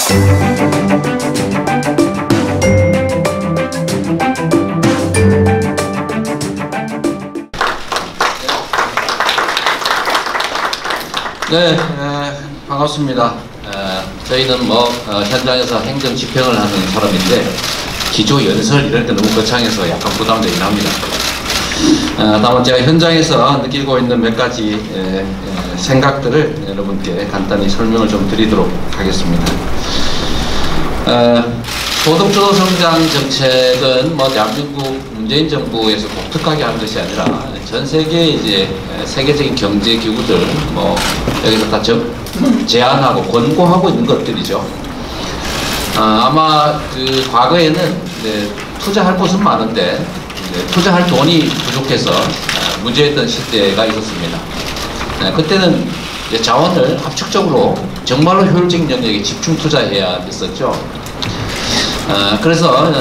네, 반갑습니다. 저희는 현장에서 행정 집행을 하는 사람인데 기조 연설 이럴 때 너무 거창해서 약간 부담되긴 합니다. 다만 제가 현장에서 느끼고 있는 몇 가지 생각들을 여러분께 간단히 설명을 좀 드리도록 하겠습니다. 소득주도 성장 정책은 대한민국 문재인 정부에서 독특하게 한 것이 아니라 전 세계 이제 세계적인 경제 기구들 여기서 다 제안하고 권고하고 있는 것들이죠. 아마 그 과거에는 투자할 곳은 많은데 투자할 돈이 부족해서 문제였던 시대가 있었습니다. 그때는 자원을 압축적으로 정말로 효율적인 영역에 집중 투자해야 됐었죠. 그래서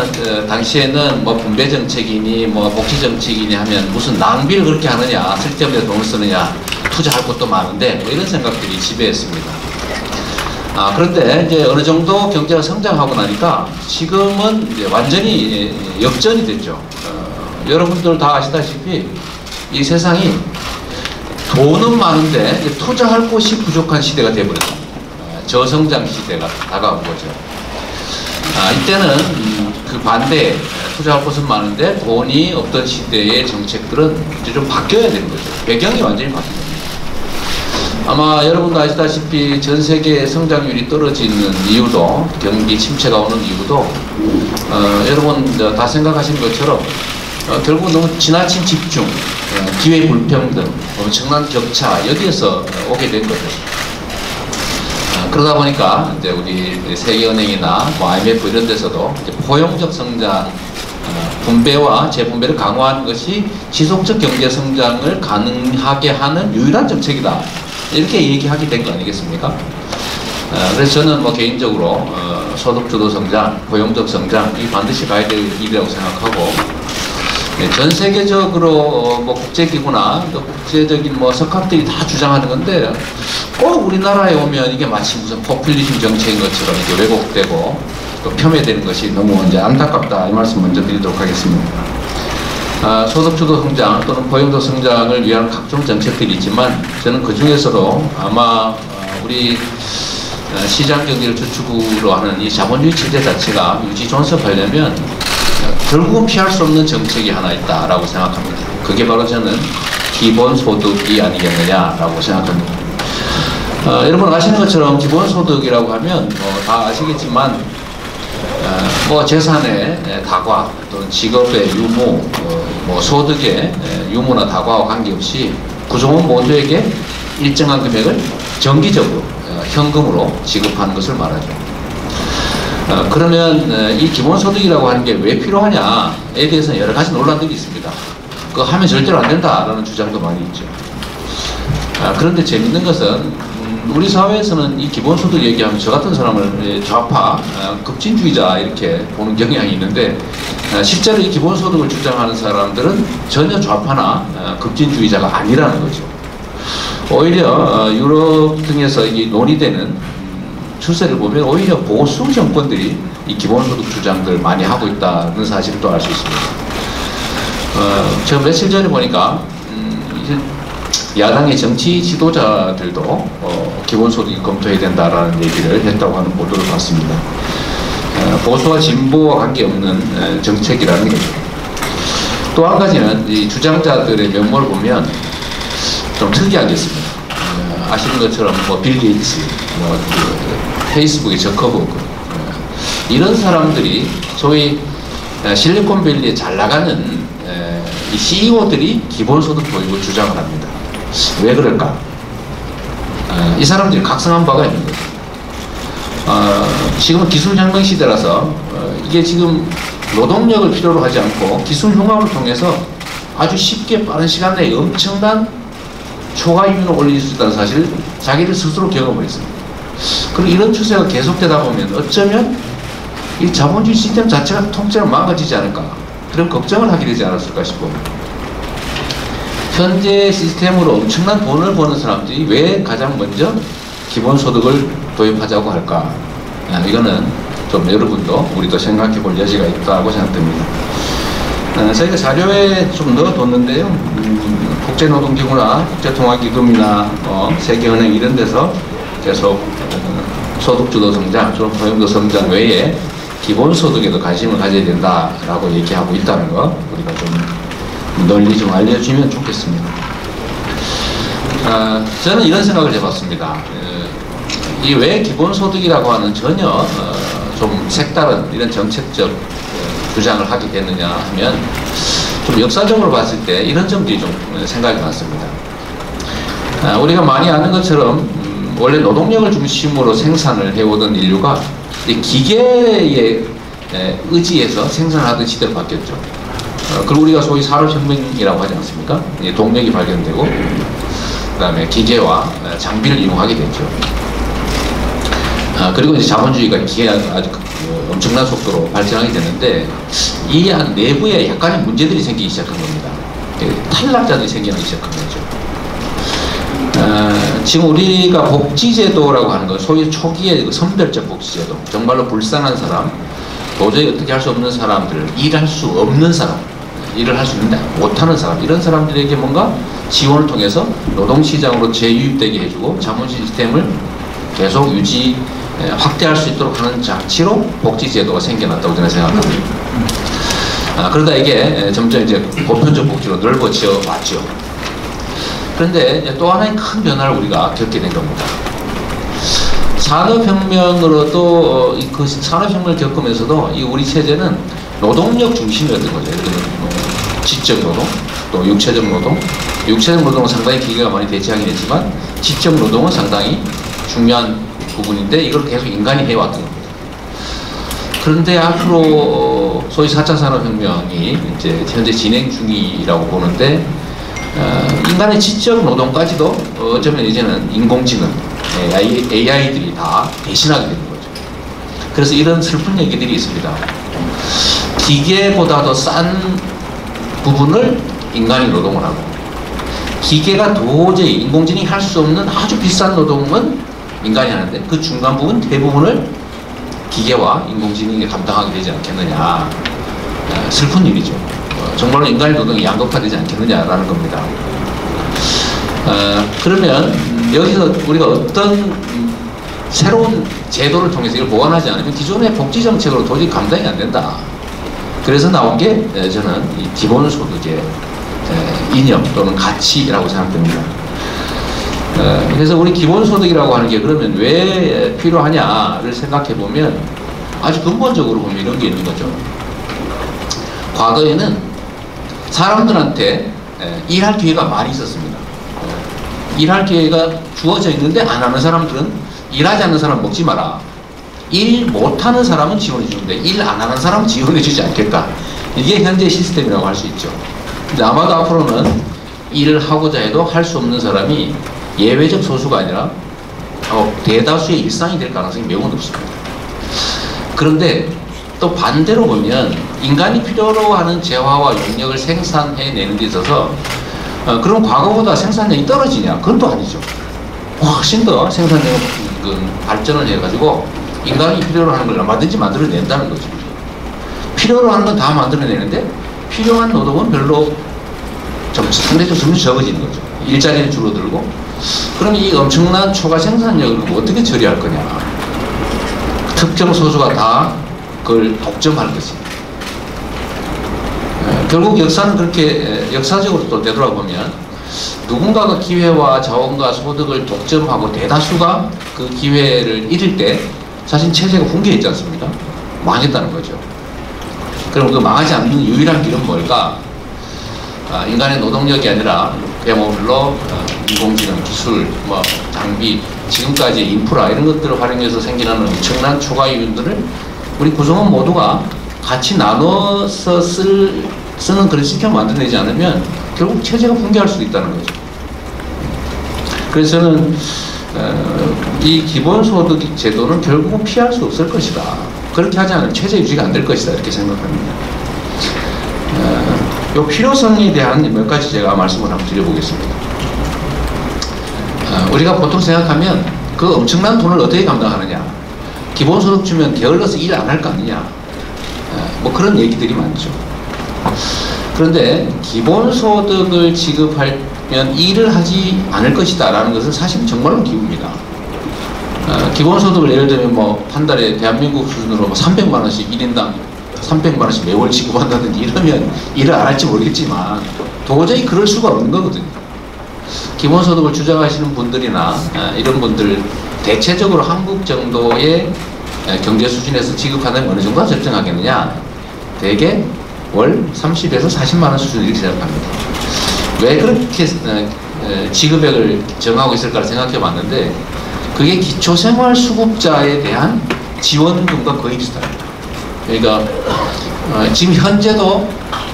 당시에는 분배 정책이니 복지 정책이니 하면 무슨 낭비를 그렇게 하느냐, 쓸데없는 돈을 쓰느냐, 투자할 것도 많은데 이런 생각들이 지배했습니다. 그런데 이제 어느 정도 경제가 성장하고 나니까 지금은 이제 완전히 역전이 됐죠. 여러분들 다 아시다시피 이 세상이 돈은 많은데 투자할 곳이 부족한 시대가 되어버렸습니다. 저성장 시대가 다가온 거죠. 이때는 그 반대에 투자할 곳은 많은데 돈이 없던 시대의 정책들은 이제 좀 바뀌어야 되는 거죠. 배경이 완전히 바뀝니다. 아마 여러분도 아시다시피 전 세계 성장률이 떨어지는 이유도, 경기 침체가 오는 이유도 여러분 다 생각하신 것처럼 결국 너무 지나친 집중, 기회 불평등, 엄청난 격차 여기에서 오게 된 거죠. 그러다 보니까 이제 우리 세계은행이나 IMF 이런 데서도 이제 포용적 성장, 분배와 재분배를 강화하는 것이 지속적 경제 성장을 가능하게 하는 유일한 정책이다. 이렇게 얘기하게 된 거 아니겠습니까? 그래서 저는 개인적으로 소득주도 성장, 포용적 성장 이 반드시 가야 될 일이라고 생각하고 전 세계적으로 국제기구나 또 국제적인 석학들이 다 주장하는 건데 꼭 우리나라에 오면 이게 마치 무슨 포퓰리즘 정책인 것처럼 이렇게 왜곡되고 또 폄훼되는 것이 너무 이제 안타깝다 이 말씀 먼저 드리도록 하겠습니다. 소득주도 성장 또는 포용적 성장을 위한 각종 정책들이 있지만 저는 그 중에서도 아마 우리 시장 경제를 주축으로 하는 이 자본주의 체제 자체가 유지 존속하려면 결국은 피할 수 없는 정책이 하나 있다라고 생각합니다. 그게 바로 저는 기본소득이 아니겠느냐라고 생각합니다. 여러분 아시는 것처럼 기본소득이라고 하면 다 아시겠지만 재산의 다과 또는 직업의 유무, 소득의 유무나 다과와 관계없이 구성원 모두에게 일정한 금액을 정기적으로 현금으로 지급하는 것을 말하죠. 그러면 이 기본소득이라고 하는 게 왜 필요하냐에 대해서는 여러 가지 논란들이 있습니다. 그거 하면 절대로 안 된다라는 주장도 많이 있죠. 그런데 재밌는 것은 우리 사회에서는 이 기본소득 얘기하면 저 같은 사람을 좌파, 급진주의자 이렇게 보는 경향이 있는데 실제로 이 기본소득을 주장하는 사람들은 전혀 좌파나 급진주의자가 아니라는 거죠. 오히려 유럽 등에서 이 논의되는 추세를 보면 오히려 보수 정권들이 이 기본소득 주장들 많이 하고 있다는 사실을 또 알 수 있습니다. 제가 며칠 전에 보니까 이제 야당의 정치 지도자들도 기본소득이 검토해야 된다라는 얘기를 했다고 하는 보도를 봤습니다. 보수와 진보와 관계없는 정책이라는 거죠. 또 한 가지는 이 주장자들의 면모를 보면 좀 특이하게 있습니다. 아시는 것처럼 빌 게이츠, 페이스북의 저커버그 이런 사람들이 소위 실리콘밸리에 잘 나가는 이 CEO들이 기본소득 도입을 주장을 합니다. 왜 그럴까? 이 사람들이 각성한 바가 있는 거죠. 지금은 기술혁명 시대라서 이게 지금 노동력을 필요로 하지 않고 기술 융합을 통해서 아주 쉽게 빠른 시간 내에 엄청난 초과이윤을 올릴 수 있다는 사실을 자기들 스스로 경험을 했습니다. 그리고 이런 추세가 계속되다 보면 어쩌면 이 자본주의 시스템 자체가 통째로 망가지지 않을까 그런 걱정을 하게 되지 않았을까 싶고 현재 시스템으로 엄청난 돈을 버는 사람들이 왜 가장 먼저 기본소득을 도입하자고 할까? 이거는 좀 여러분도 우리도 생각해 볼 여지가 있다고 생각됩니다. 저희가 자료에 좀 넣어뒀는데요. 국제노동기구나 국제통화기금이나 세계은행 이런 데서 계속 소득주도 성장, 소득 성장 외에 기본소득에도 관심을 가져야 된다라고 얘기하고 있다는 거 우리가 좀 널리 좀 알려주면 좋겠습니다. 저는 이런 생각을 해봤습니다. 이 왜 기본소득이라고 하는 전혀 좀 색다른 이런 정책적 주장을 하게 됐느냐 하면 좀 역사적으로 봤을 때 이런 점들이 좀 생각이 났습니다. 우리가 많이 아는 것처럼 원래 노동력을 중심으로 생산을 해오던 인류가 기계에 의지해서 생산하던 시대로 바뀌었죠. 그리고 우리가 소위 산업혁명이라고 하지 않습니까? 동력이 발견되고 그 다음에 기계와 장비를 이용하게 됐죠. 그리고 이제 자본주의가 아주 엄청난 속도로 발전하게 되는데 이 안 내부에 약간의 문제들이 생기기 시작한 겁니다. 탈락자들이 생기기 시작한 거죠. 지금 우리가 복지제도라고 하는 건 소위 초기의 그 선별적 복지제도, 정말로 불쌍한 사람, 도저히 어떻게 할 수 없는 사람들, 일할 수 없는 사람, 일을 할 수 있는데 못하는 사람, 이런 사람들에게 뭔가 지원을 통해서 노동시장으로 재유입되게 해주고 자본 시스템을 계속 확대할 수 있도록 하는 장치로 복지제도가 생겨났다고 저는 생각합니다. 그러다 이게 점점 이제 보편적 복지로 넓어져 왔죠. 그런데 또 하나의 큰 변화를 우리가 겪게 된 겁니다. 산업혁명으로도 그 산업혁명을 겪으면서도 이 우리 체제는 노동력 중심이었던 거죠. 예를 들면 지적 노동, 또 육체적 노동. 육체적 노동은 상당히 기계가 많이 대체하긴 했지만 지적 노동은 상당히 중요한 부분인데 이걸 계속 인간이 해왔던 겁니다. 그런데 앞으로 소위 4차 산업혁명이 이제 현재 진행 중이라고 보는데 인간의 지적 노동까지도 어쩌면 이제는 인공지능, AI들이 다 대신하게 되는 거죠. 그래서 이런 슬픈 얘기들이 있습니다. 기계보다도 싼 부분을 인간이 노동을 하고 기계가 도저히 인공지능이 할 수 없는 아주 비싼 노동은 인간이 하는데 그 중간 부분 대부분을 기계와 인공지능이 감당하게 되지 않겠느냐. 슬픈 일이죠. 정말로 인간의 노동이 양극화되지 않겠느냐라는 겁니다. 그러면 여기서 우리가 어떤 새로운 제도를 통해서 이걸 보완하지 않으면 기존의 복지 정책으로 도저히 감당이 안 된다. 그래서 나온 게 저는 이 기본소득의 이념 또는 가치라고 생각됩니다. 그래서 우리 기본소득이라고 하는 게 그러면 왜 필요하냐를 생각해 보면 아주 근본적으로 보면 이런 게 있는 거죠. 과거에는 사람들한테 일할 기회가 많이 있었습니다. 일할 기회가 주어져 있는데 안 하는 사람들은 일하지 않는 사람 먹지 마라. 일 못하는 사람은 지원해 주는데 일 안 하는 사람은 지원해 주지 않겠다. 이게 현재 시스템이라고 할 수 있죠. 근데 아마도 앞으로는 일을 하고자 해도 할 수 없는 사람이 예외적 소수가 아니라 대다수의 일상이 될 가능성이 매우 높습니다. 그런데 또 반대로 보면 인간이 필요로 하는 재화와 용력을 생산해내는 데 있어서 그럼 과거보다 생산량이 떨어지냐? 그건 또 아니죠. 훨씬 더 생산량을 발전을 해가지고 인간이 필요로 하는 걸 얼마든지 만들어낸다는 거죠. 필요로 하는 건 다 만들어내는데 필요한 노동은 별로 상대적으로 점점 적어지는 거죠. 일자리는 줄어들고 그럼 이 엄청난 초과 생산력을 어떻게 처리할 거냐. 특정 소수가 다 그걸 독점할 것입니다. 결국 역사는 그렇게 역사적으로 또 되돌아보면 누군가가 기회와 자원과 소득을 독점하고 대다수가 그 기회를 잃을 때 사실 체제가 붕괴했지 않습니까? 망했다는 거죠. 그럼 그 망하지 않는 유일한 길은 뭘까? 인간의 노동력이 아니라 그야말로 인공지능 기술, 장비, 지금까지의 인프라 이런 것들을 활용해서 생기는 엄청난 초과 이윤들을 우리 구성원 모두가 같이 나눠서 쓰는 그런 시스템을 만들어내지 않으면 결국 체제가 붕괴할 수도 있다는 거죠. 그래서 저는 이 기본소득 제도는 결국은 피할 수 없을 것이다. 그렇게 하지 않으면 체제 유지가 안 될 것이다. 이렇게 생각합니다. 이 필요성에 대한 몇 가지 제가 말씀을 한번 드려보겠습니다. 우리가 보통 생각하면 그 엄청난 돈을 어떻게 감당하느냐. 기본소득 주면 게을러서 일 안 할 거 아니냐. 뭐 그런 얘기들이 많죠. 그런데 기본소득을 지급하면 일을 하지 않을 것이다 라는 것은 사실 정말로 기우입니다. 기본소득을 예를 들면 뭐 한 달에 대한민국 수준으로 뭐 300만 원씩 1인당 300만 원씩 매월 지급한다든지 이러면 일을 안 할지 모르겠지만 도저히 그럴 수가 없는 거거든요. 기본소득을 주장하시는 분들이나 이런 분들 대체적으로 한국 정도의 경제 수준에서 지급한다면 어느 정도가 적정하겠느냐. 대개 월 30에서 40만 원 수준 이렇게 생각합니다. 왜 그렇게 지급액을 정하고 있을까 생각해 봤는데 그게 기초생활수급자에 대한 지원금과 거의 비슷합니다. 그러니까 지금 현재도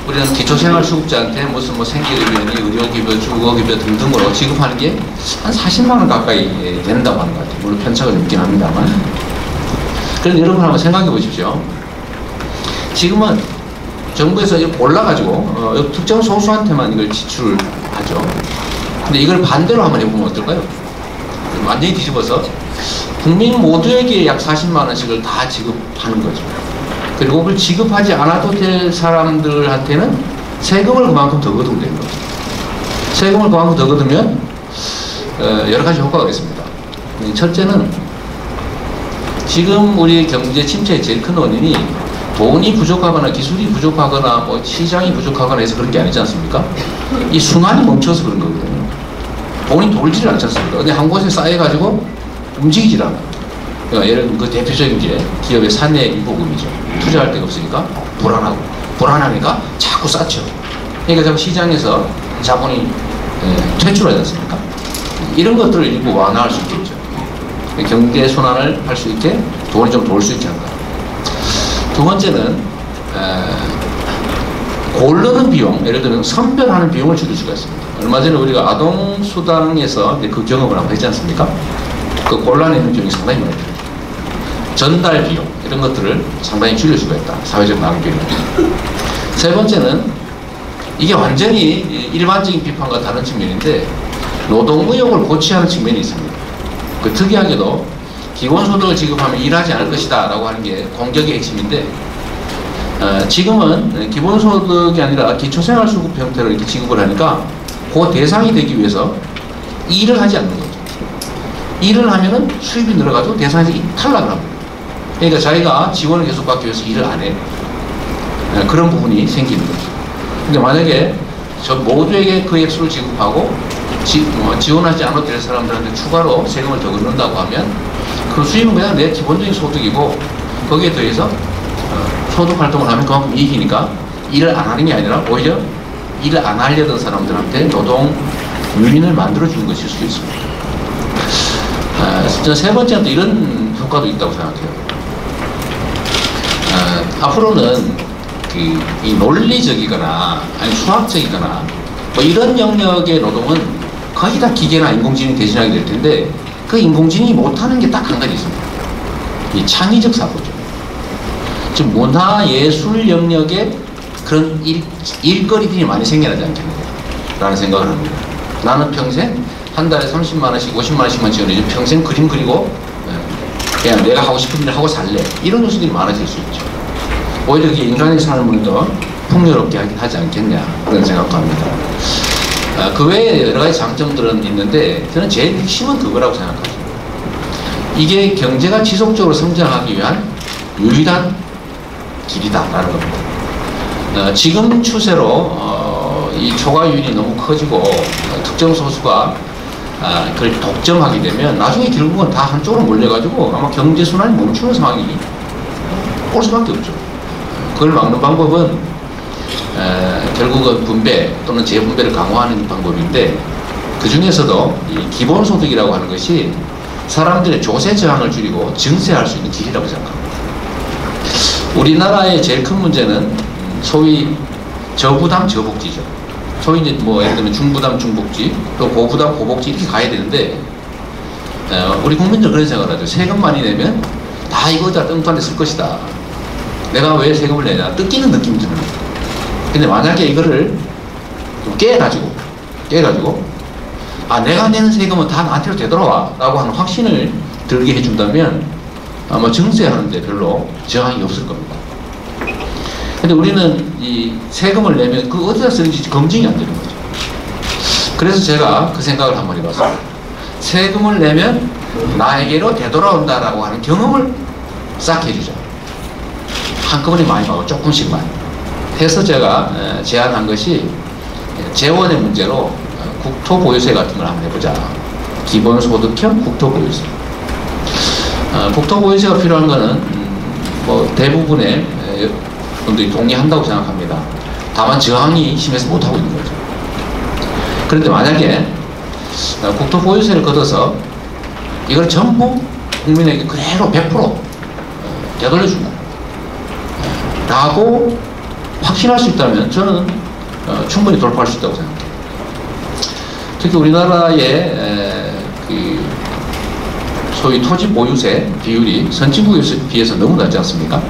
우리는 기초생활수급자한테 무슨 뭐 생계급여니 의료급여, 주거급여 등등으로 지급하는 게 한 40만 원 가까이 된다고 하는 것 같아요. 물론 편차가 있긴 합니다만. 그럼 여러분 한번 생각해 보십시오. 지금은 정부에서 이걸 골라가지고 특정 소수한테만 이걸 지출을 하죠. 근데 이걸 반대로 한번 해보면 어떨까요? 완전히 뒤집어서 국민 모두에게 약 40만 원씩을 다 지급하는 거죠. 그리고 그걸 지급하지 않아도 될 사람들한테는 세금을 그만큼 더 거두면 되는 거죠. 세금을 그만큼 더 거두면 여러 가지 효과가 있습니다. 첫째는 지금 우리 경제 침체의 제일 큰 원인이 돈이 부족하거나 기술이 부족하거나 뭐 시장이 부족하거나 해서 그런 게 아니지 않습니까? 이 순환이 멈춰서 그런 거거든요. 돈이 돌지를 않지 않습니까? 근데 한 곳에 쌓여가지고 움직이질 않아요. 그러니까 예를 들면 그 대표적인 게 기업의 사내 이보금이죠. 투자할 데가 없으니까 불안하고 불안하니까 자꾸 쌓죠. 그러니까 자꾸 시장에서 자본이 퇴출하지 않습니까? 이런 것들을 일부 완화할 수 있겠죠. 경제 순환을 할 수 있게 돈이 좀 돌 수 있지 않을까. 두 번째는 고르는 비용, 예를 들면 선별하는 비용을 줄일 수가 있습니다. 얼마 전에 우리가 아동수당에서 그 경험을 한번 했지 않습니까? 그 곤란한 비용이 상당히 많이 들어요. 전달 비용 이런 것들을 상당히 줄일 수가 있다. 사회적 낭비를. 세 번째는 이게 완전히 일반적인 비판과 다른 측면인데 노동의욕을 고취하는 측면이 있습니다. 그 특이하게도 기본소득을 지급하면 일하지 않을 것이다 라고 하는 게 공격의 핵심인데 지금은 기본소득이 아니라 기초생활수급 형태로 이렇게 지급을 하니까 그 대상이 되기 위해서 일을 하지 않는 거죠. 일을 하면은 수입이 늘어가지고 대상에서 탈락을 합니다. 그러니까 자기가 지원을 계속 받기 위해서 일을 안 해요. 그런 부분이 생기는 거죠. 근데 만약에 저 모두에게 그 액수를 지급하고 지원하지 않아도 될 사람들한테 추가로 세금을 더 걷는다고 하면 그 수입은 그냥 내 기본적인 소득이고 거기에 더해서 소득 활동을 하면 그만큼 이익이니까 일을 안 하는 게 아니라 오히려 일을 안 하려던 사람들한테 노동 유인을 만들어주는 것일 수도 있습니다. 세 번째는 또 이런 효과도 있다고 생각해요. 앞으로는 이 논리적이거나 아니 수학적이거나 뭐 이런 영역의 노동은 거의 다 기계나 인공지능이 대신하게 될 텐데 그 인공지능이 못하는 게 딱 한 가지 있습니다. 이 창의적 사고죠. 즉 문화예술 영역에 그런 일거리들이 많이 생겨나지 않겠느냐라는 생각을 합니다. 나는 평생 한 달에 30만 원씩 50만 원씩만 지원해줘. 평생 그림 그리고 그냥 내가 하고 싶은 일을 하고 살래. 이런 요소들이 많아질 수 있죠. 오히려 그게 인간의 삶을 더 풍요롭게 하지 않겠냐 그런 생각도 합니다. 그 외에 여러 가지 장점들은 있는데 저는 제일 핵심은 그거라고 생각합니다. 이게 경제가 지속적으로 성장하기 위한 유일한 길이다라는 겁니다. 지금 추세로 이 초과유인이 너무 커지고 특정 소수가 그걸 독점하게 되면 나중에 결국은 다 한쪽으로 몰려가지고 아마 경제순환이 멈추는 상황이 올 수밖에 없죠. 그걸 막는 방법은 결국은 분배 또는 재분배를 강화하는 방법인데 그 중에서도 이 기본소득이라고 하는 것이 사람들의 조세 저항을 줄이고 증세할 수 있는 길이라고 생각합니다. 우리나라의 제일 큰 문제는 소위 저부담 저복지죠. 소위 이제 뭐 예를 들면 중부담 중복지 또 고부담 고복지 이렇게 가야 되는데 우리 국민들 그런 생각을 하죠. 세금 많이 내면 다 이거 다 뚱뚱한데 쓸 것이다. 내가 왜 세금을 내냐 뜯기는 느낌이 드는 거예요. 근데 만약에 이거를 좀 깨가지고 내가 내는 세금은 다 나한테로 되돌아와 라고 하는 확신을 들게 해준다면 아마 증세하는데 별로 저항이 없을 겁니다. 근데 우리는 이 세금을 내면 그 어디다 쓰는지 검증이 안 되는 거죠. 그래서 제가 그 생각을 한번 해봤습니다. 세금을 내면 나에게로 되돌아온다라고 하는 경험을 싹 해주자. 한꺼번에 많이 말고 조금씩만 해서 제가 제안한 것이 재원의 문제로 국토보유세 같은 걸 한번 해보자. 기본소득형 국토보유세. 국토보유세가 필요한 거는 뭐 대부분의 분들이 동의한다고 생각합니다. 다만 저항이 심해서 못하고 있는 거죠. 그런데 만약에 국토보유세를 걷어서 이걸 전부 국민에게 그대로 100% 되돌려준다 라고 확신할 수 있다면 저는 충분히 돌파할 수 있다고 생각합니다. 특히 우리나라의 그 소위 토지 보유세 비율이 선진국에 비해서 너무 낮지 않습니까?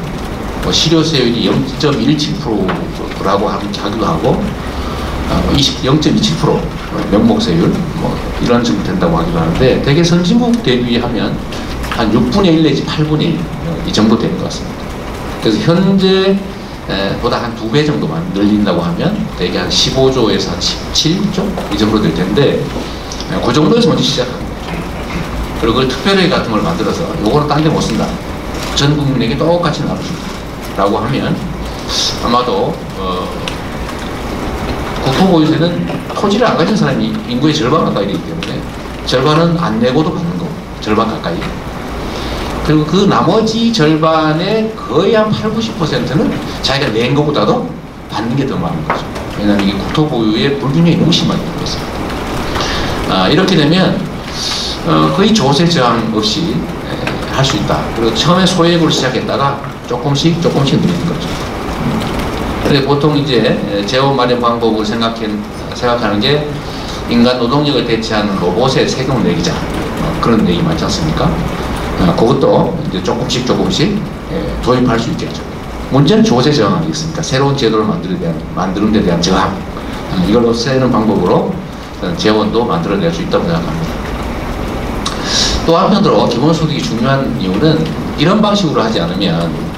뭐 실효세율이 0.17%라고 하기도 하고 0.27% 명목세율 뭐 이런 정도 된다고 하기도 하는데 대개 선진국 대비하면 한 6분의 1 내지 8분의 1 이 정도 되는 것 같습니다. 그래서 현재 보다 한 2배 정도만 늘린다고 하면 대개 한 15조에서 한 17조 이 정도 될 텐데 그 정도에서 먼저 시작하는 거죠. 그리고 그걸 특별회계 같은 걸 만들어서 요거는 딴 데 못 쓴다. 전 국민에게 똑같이 나눠준다 라고 하면 아마도 국토보유세는 토지를 안 가진 사람이 인구의 절반 가까이 되기 때문에 절반은 안 내고도 받는 거고 절반 가까이. 그리고 그 나머지 절반의 거의 한 80~90%는 자기가 낸 것보다도 받는 게 더 많은 거죠. 왜냐하면 이게 국토보유의 불균형이 너무 심하게 되고 있습니다. 이렇게 되면 거의 조세 저항 없이 할 수 있다. 그리고 처음에 소액으로 시작했다가 조금씩 늘리는 거죠. 근데 보통 이제 재원 마련 방법을 생각하는 게 인간 노동력을 대체하는 로봇에 세금을 매기자. 그런 얘기 많지 않습니까? 그것도 이제 조금씩 도입할 수 있겠죠. 문제는 조세 저항 아니겠습니까? 새로운 제도를 만드는 데 대한 저항. 이걸 없애는 방법으로 재원도 만들어낼 수 있다고 생각합니다. 또 한편으로 기본소득이 중요한 이유는 이런 방식으로 하지 않으면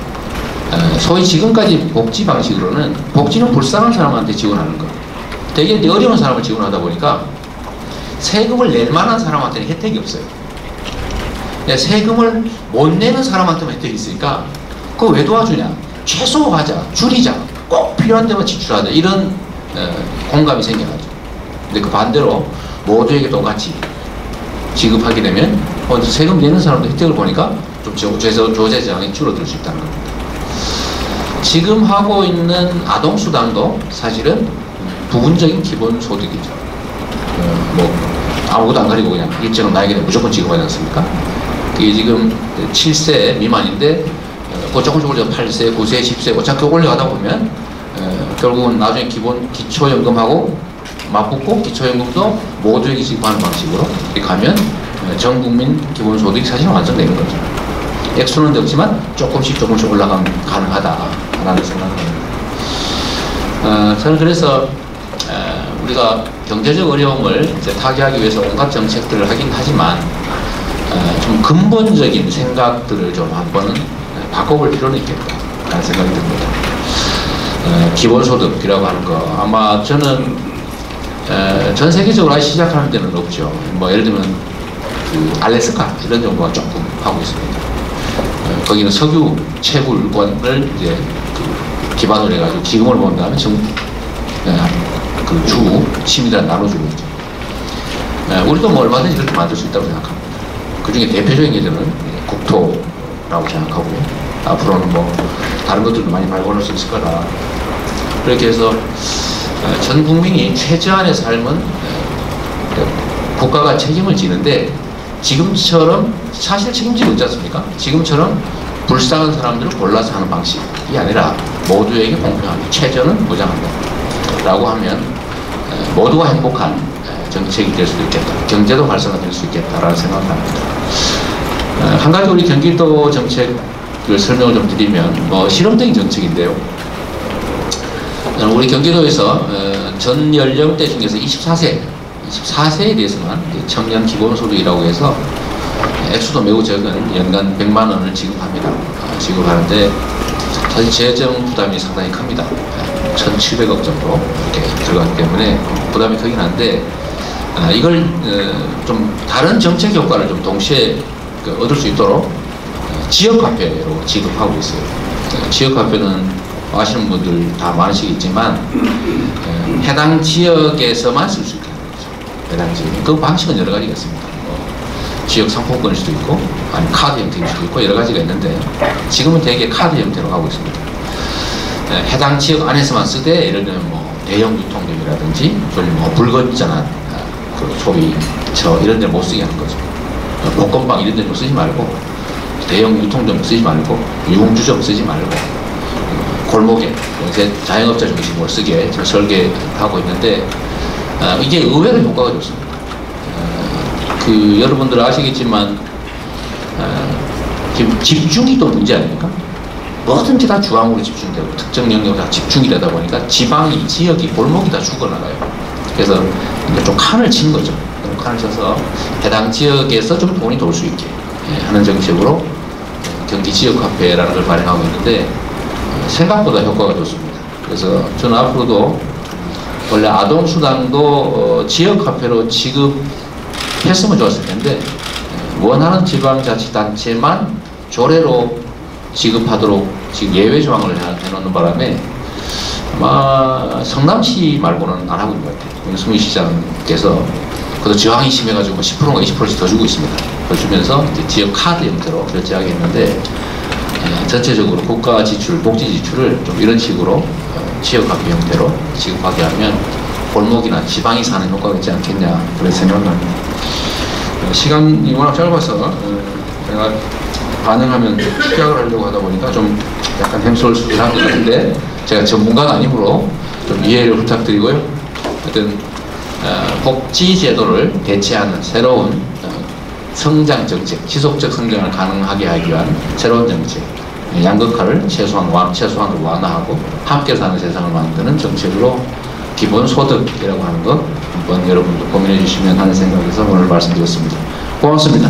소위 지금까지 복지 방식으로는 복지는 불쌍한 사람한테 지원하는 거. 되게 어려운 사람을 지원하다 보니까 세금을 낼 만한 사람한테는 혜택이 없어요. 세금을 못 내는 사람한테만 혜택이 있으니까 그거 왜 도와주냐? 최소화하자, 줄이자, 꼭 필요한 데만 지출하자 이런 공감이 생겨나죠. 근데 그 반대로 모두에게 똑같이 지급하게 되면 세금 내는 사람도 혜택을 보니까 좀 조세 저항이 줄어들 수 있다는 겁니다. 지금 하고 있는 아동수당도 사실은 부분적인 기본소득이죠. 뭐 아무것도 안 가리고 그냥 일정은 나에게 무조건 지급하지 않습니까? 그게 지금 7세 미만인데 조금씩 올려 8세, 9세, 10세 어차피 올려가다 보면 결국은 나중에 기초연금하고 맞붙고 기초연금도 모두에게 지급하는 방식으로 이렇게 가면 전 국민 기본소득이 사실은 완성되는 거죠. 액수는 적지만 조금씩 올라가면 가능하다라는 생각을 합니다. 저는 그래서 우리가 경제적 어려움을 이제 타개하기 위해서 온갖 정책들을 하긴 하지만 좀 근본적인 생각들을 좀 한번 바꿔볼 필요는 있겠다라는 생각이 듭니다. 기본소득이라고 하는 거 아마 저는 전 세계적으로 아예 시작하는 데는 없죠. 뭐 예를 들면 그 알래스카 이런 정도가 조금 하고 있습니다. 거기는 석유 채굴권을 이제 기반으로 해가지고 기금을 본 다음에 그 주 시민들한테 나눠주고 있죠. 우리도 뭐 얼마든지 그렇게 만들 수 있다고 생각합니다. 그 중에 대표적인 예들은 국토라고 생각하고 앞으로는 뭐 다른 것들도 많이 발굴할 수 있을 거다. 그렇게 해서 전 국민이 최저한의 삶은 국가가 책임을 지는데 지금처럼 사실 책임지고 있지 않습니까? 지금처럼 불쌍한 사람들을 골라서 하는 방식이 아니라 모두에게 공평하게 최저는 보장한다 라고 하면 모두가 행복한 정책이 될 수도 있겠다. 경제도 활성화될 수 있겠다라는 생각을 합니다. 한 가지 우리 경기도 정책을 설명을 좀 드리면 실험적인 정책인데요. 우리 경기도에서 전 연령대 중에서 24세에 대해서만 청년 기본소득이라고 해서 액수도 매우 적은 연간 100만 원을 지급합니다. 지급하는데 사실 재정 부담이 상당히 큽니다. 1,700억 정도 이렇게 들어가기 때문에 부담이 크긴 한데 이걸 좀 다른 정책 효과를 좀 동시에 얻을 수 있도록 지역화폐로 지급하고 있어요. 지역화폐는 아시는 분들 다 많으시겠지만 해당 지역에서만 쓸 수 있게 하는 거죠. 해당 지역. 그 방식은 여러 가지가 있습니다. 지역 상품권일 수도 있고 아니면 카드 형태일 수도 있고 여러 가지가 있는데 지금은 대개 카드 형태로 하고 있습니다. 해당 지역 안에서만 쓰되 예를 들면 뭐 대형 유통점이라든지 좀 뭐 불건전한 그 소위 저 이런 데 못 쓰게 하는 거죠. 복권방 이런 데 쓰지 말고 대형 유통점 쓰지 말고 유흥주점 쓰지 말고 골목에 자영업자 중심으로 쓰게 설계하고 있는데 이게 의외로 효과가 좋습니다. 여러분들 아시겠지만 지금 집중이 또 문제 아닙니까? 뭐든지 다 주황으로 집중되고 특정 영역에 다 집중이 되다 보니까 지방이 지역이 골목이 다 죽어나가요. 그래서 좀 칸을 친 거죠. 칸을 쳐서 해당 지역에서 좀 돈이 돌 수 있게 하는 정책으로 경기 지역화폐라는 걸 발행하고 있는데 생각보다 효과가 좋습니다. 그래서 저는 앞으로도 원래 아동수당도 지역화폐로 지급했으면 좋았을 텐데 원하는 지방자치단체만 조례로 지급하도록 지금 예외 조항을 해놓는 바람에 아마 성남시 말고는 안 하고 있는 것 같아요. 윤수미 시장께서 그래도 저항이 심해가지고 10%가 20%씩 더 주고 있습니다. 더 주면서 이제 지역 카드 형태로 결제하게 했는데 전체적으로 국가 지출, 복지 지출을 좀 이런 식으로 지역화폐 형태로 지급하게 하면 골목이나 지방이 사는 효과가 있지 않겠냐 그런 생각을 합니다. 시간이 워낙 짧아서 제가 반응하면 축약을 하려고 하다 보니까 좀 약간 햄스러울 수도 있는 것 같은데 제가 전문가가 아니므로 좀 이해를 부탁드리고요. 하여튼 복지 제도를 대체하는 새로운 성장 정책, 지속적 성장을 가능하게 하기 위한 새로운 정책, 양극화를 최소한으로 완화하고 함께 사는 세상을 만드는 정책으로 기본소득이라고 하는 것 한번 여러분도 고민해 주시면 하는 생각에서 오늘 말씀드렸습니다. 고맙습니다.